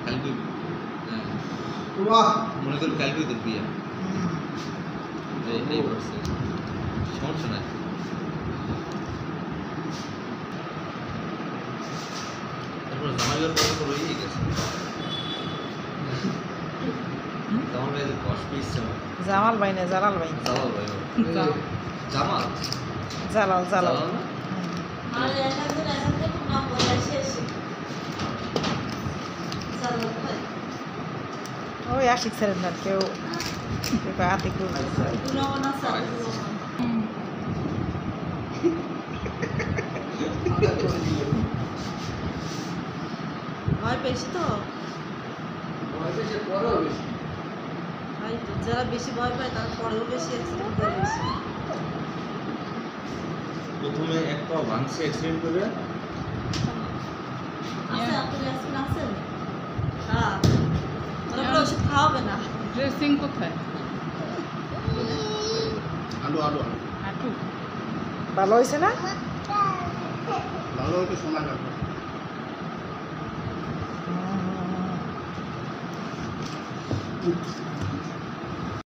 কালকে বাহ মনে করি কালকে তোর বিয়ে এই বলছে সমস্যা নাই তারপর জামাইয়ের পরে তো রয়েই গেছে জামাল ভাই যে কষ্ট পেয়েছে জামাল ভাই না জালাল ভাই জালাল ভাই জামাল জালাল জালাল না আর একজন একজন নাম বলে শেষ জালাল ভাই ওই আশিক স্যারের না কেউ আতিক পুরোনো স্যার ভয় পেয়েছি তো ভাই তো যারা বেশি ভয় পায় তার পরেও বেশি অ্যাক্সিডেন্ট করে বেশি প্রথমে এক পা ভাঙছে অ্যাক্সিডেন্ট করে আছে আপনার অ্যাক্সিডেন্ট আছে হ্যাঁ ওরা ওষুধ খাওয়াবে না ড্রেসিং কোথায় আলু আলু হাঁটু ভালো হয়েছে না ভালো একটু সময় লাগবে হুম।